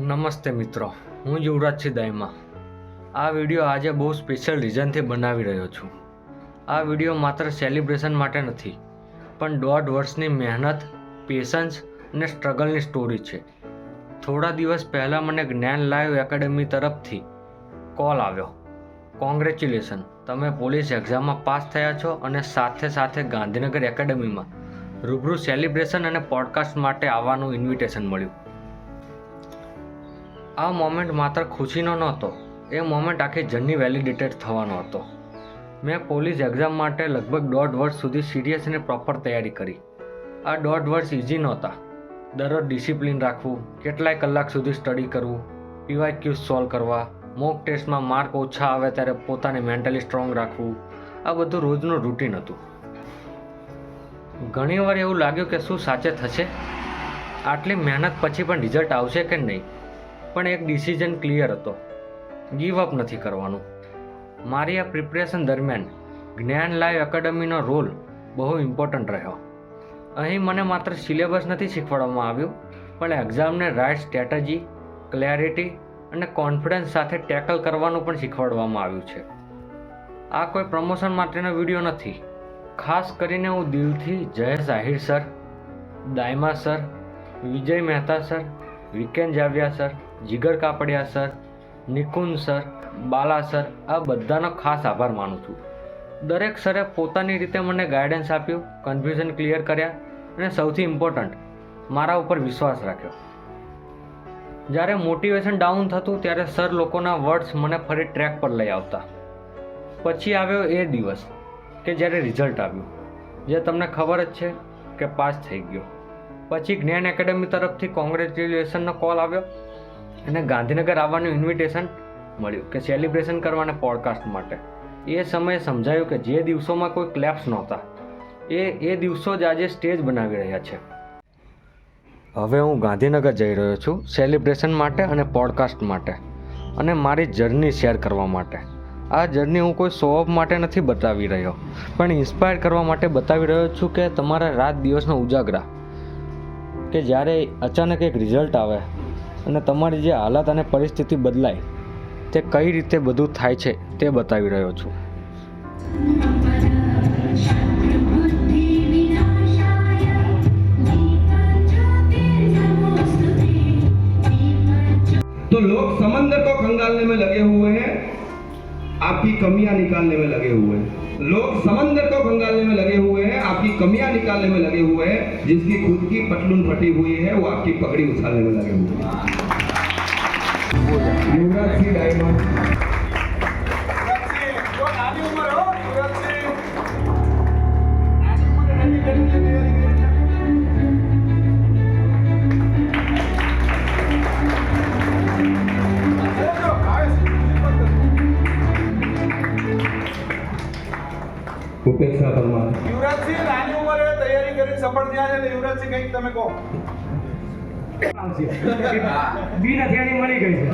નમસ્તે મિત્રો, હું યુવરાજસિંહ દાઈમા. આ વિડીયો આજે બહુ સ્પેશિયલ રીઝનથી બનાવી રહ્યો છું. આ વિડીયો માત્ર સેલિબ્રેશન માટે નથી, પણ 1.5 વર્ષની મહેનત, પેશન્સ અને સ્ટ્રગલની સ્ટોરી છે. થોડા દિવસ પહેલાં મને જ્ઞાન લાઈવ એકેડમી તરફથી કોલ આવ્યો. કોંગ્રેચ્યુલેશન, તમે પોલીસ એક્ઝામમાં પાસ થયા છો અને સાથે સાથે ગાંધીનગર એકેડમીમાં રૂબરૂ સેલિબ્રેશન અને પોડકાસ્ટ માટે આવવાનું ઇન્વિટેશન મળ્યું. આ મોમેન્ટ માત્ર ખુશીનો નહોતો, એ મોમેન્ટ આખી જર્ની વેલિડેટેડ થવાનો હતો. મેં પોલીસ એક્ઝામ માટે લગભગ 1.5 વર્ષ સુધી સિરિયસ અને પ્રોપર તૈયારી કરી. આ 1.5 વર્ષ ઇઝી નહોતા. દરરોજ ડિસિપ્લિન રાખવું, કેટલાય કલાક સુધી સ્ટડી કરવું, PYQs સોલ્વ કરવા, મોક ટેસ્ટમાં માર્ક ઓછા આવે ત્યારે પોતાને મેન્ટલી સ્ટ્રોંગ રાખવું, આ બધું રોજનું રૂટીન હતું. ઘણીવાર એવું લાગ્યું કે શું સાચે થશે, આટલી મહેનત પછી પણ રિઝલ્ટ આવશે કે નહીં. પણ એક ડિસિઝન ક્લિયર હતો, ગીવ અપ નથી કરવાનું. મારી આ પ્રિપરેશન દરમિયાન જ્ઞાન લાઈવ એકેડમીનો રોલ બહુ ઇમ્પોર્ટન્ટ રહ્યો. અહીં મને માત્ર સિલેબસ નથી શીખવાડવામાં આવ્યું, પણ એક્ઝામને રાઇટ સ્ટ્રેટેજી, ક્લેરિટી અને કોન્ફિડન્સ સાથે ટેકલ કરવાનું પણ શીખવાડવામાં આવ્યું છે. આ કોઈ પ્રમોશન માટેનો વિડીયો નથી. ખાસ કરીને હું દિલથી Jayesh Ahir sir, Daima sir, Vijay Mehta sir, Viken Javiya sir, Jigar Kapadia sir, Nikunj sir, Bala sir, આ બધાનો ખાસ આભાર માનું છું. દરેક સરે પોતાની રીતે મને ગાઈડન્સ આપ્યું, કન્ફ્યુઝન ક્લિયર કર્યા અને સૌથી ઇમ્પોર્ટન્ટ, મારા ઉપર વિશ્વાસ રાખ્યો. જ્યારે મોટિવેશન ડાઉન થતું ત્યારે સર લોકોના વર્ડ્સ મને ફરી ટ્રેક પર લઈ આવતા. પછી આવ્યો એ દિવસ કે જ્યારે રિઝલ્ટ આવ્યું, જે તમને ખબર જ છે કે પાસ થઈ ગયો. પછી જ્ઞાન એકેડમી તરફથી કોંગ્રેચ્યુલેશનનો કોલ આવ્યો અને ગાંધીનગર આવવાનું ઇન્વિટેશન મળ્યું કે સેલિબ્રેશન કરવાને પોડકાસ્ટ માટે. એ સમયે સમજાયું કે જે દિવસોમાં કોઈ ક્લેપ્સ નહોતા, એ દિવસો જ આજે સ્ટેજ બનાવી રહ્યા છે. હવે હું ગાંધીનગર જઈ રહ્યો છું સેલિબ્રેશન માટે અને પોડકાસ્ટ માટે, અને મારી જર્ની શેર કરવા માટે. આ જર્ની હું કોઈ શો ઓફ માટે નથી બતાવી રહ્યો, પણ ઇન્સ્પાયર કરવા માટે બતાવી રહ્યો છું કે તમારા રાત દિવસનો ઉજાગરા, કે જ્યારે અચાનક એક રિઝલ્ટ આવે અને તમારી જે હાલત અને પરિસ્થિતિ બદલાય, તે કઈ રીતે બધું થાય છે તે બતાવી રહ્યો છું. तो लोग समंदर को खंगालने में लगे हुए हैं, आपकी कमियां निकालने में लगे हुए हैं. लोग समंदर को खंगालने में लगे हुए हैं, आपकी कमियां निकालने में लगे हुए हैं. जिसकी खुद की पटलून फटी हुई है वो आपकी पगड़ी उछालने में लगे हुए हैं. युवराजसिंह दाईमा. ઉપેક્ષા પરમાર. યુવરાજસિંહ નાની ઉંમરે તૈયારી કરીને સફળ થયા છે, એટલે યુવરાજસિંહ કંઈક તમે કહો. બી હથિયારી મળી ગઈ છે.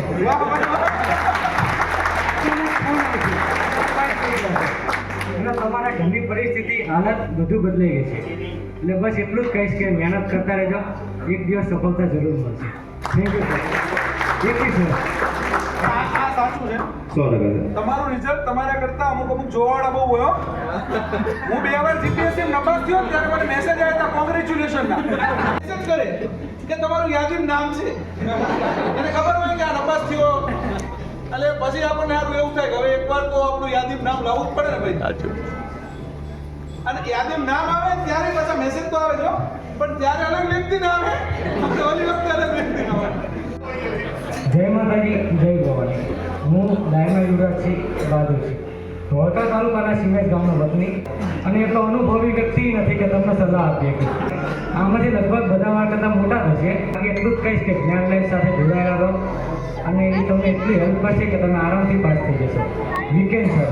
અને તમારા ઘરની પરિસ્થિતિ, હાલત બધું બદલાઈ ગઈ છે. એટલે બસ એટલું જ કહીશ કે મહેનત કરતા રહેજો, એક દિવસ સફળતા જરૂર મળશે. Thank you sir. એક સર આ સાચું છે. 100%. તમારું રિઝલ્ટ તમારા કરતા અમુક જોવાવાળા બહુ હોય. હું 2 વાર જીપીએસસી નપાસ થયો ત્યારે મને મેસેજ આવ્યા હતા કોંગ્રેચ્યુલેશનના. મેસેજ કરે કે તમારું યાદીમ નામ છે, એને ખબર હોય કે આ નપાસ થયો. એટલે પછી આપણને સારું એવું થાય કે હવે એકવાર તો આપણું યાદીમ નામ લાવવું જ પડે ને ભાઈ. અને યાદીમ નામ આવે ત્યારે પાછા મેસેજ તો આવે જો, પણ ત્યારે અલગ વ્યક્તિ ના આવે, ઓલી વખતે અલગ વ્યક્તિ ના આવે. જય માતાજી, જય ભવાની. હું દાઈમા યુવરાજસિંહ બહાદુરસિંહ, ધોળકા તાલુકાના સિમેજ ગામનો વતની, અને એટલો અનુભવી વ્યક્તિ નથી કે તમને સલાહ આપી શકું. આમાંથી લગભગ બધા મારા કરતાં મોટા થશે. એટલું જ કહીશ કે જ્ઞાન લાઈફ સાથે જોડાયેલા રહો, અને એ તમને એટલી હેલ્પ કરશે કે તમે આરામથી પાસ થઈ જશો. વીકેન્ડ સર,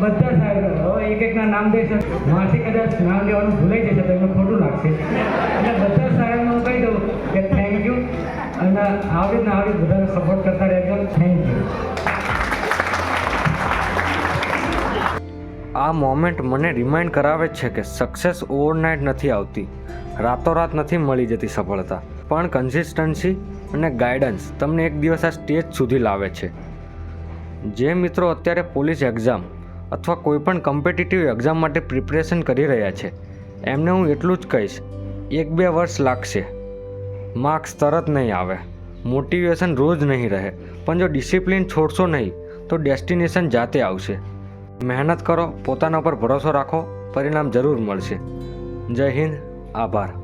બધા સાહેબ, હવે એક એકના નામ દેશે, માથી કદાચ નામ લેવાનું ભૂલાઈ જશે તો એમને ખોટું લાગશે. એટલે બધા સાહેબને હું કહી દઉં કે થેન્ક યુ, અને આવી રીતના આવી બધાને સપોર્ટ કરતા રહેજો. Thank you. આ મોમેન્ટ મને રિમાઇન્ડ કરાવે છે કે સક્સેસ ઓવરનાઇટ નથી આવતી, રાતોરાત નથી મળી જતી સફળતા, પણ કન્સિસ્ટન્સી, અને ગાઈડન્સ તમને એક દિવસ આ સ્ટેજ સુધી લાવે છે. જે મિત્રો અત્યારે પોલીસ એક્ઝામ અથવા કોઈપણ કોમ્પિટિટિવ એક્ઝામ માટે પ્રિપરેશન કરી રહ્યા છે એમને હું એટલું જ કહીશ, 1-2 વર્ષ લાગશે, માર્ક્સ તરત નહીં આવે, મોટિવેશન રોજ નહીં રહે, પણ જો ડિસિપ્લિન છોડશો નહીં તો ડેસ્ટિનેશન જાતે આવશે. મહેનત કરો, પોતાના પર ભરોસો રાખો, પરિણામ જરૂર મળશે. જય હિન્દ, આભાર.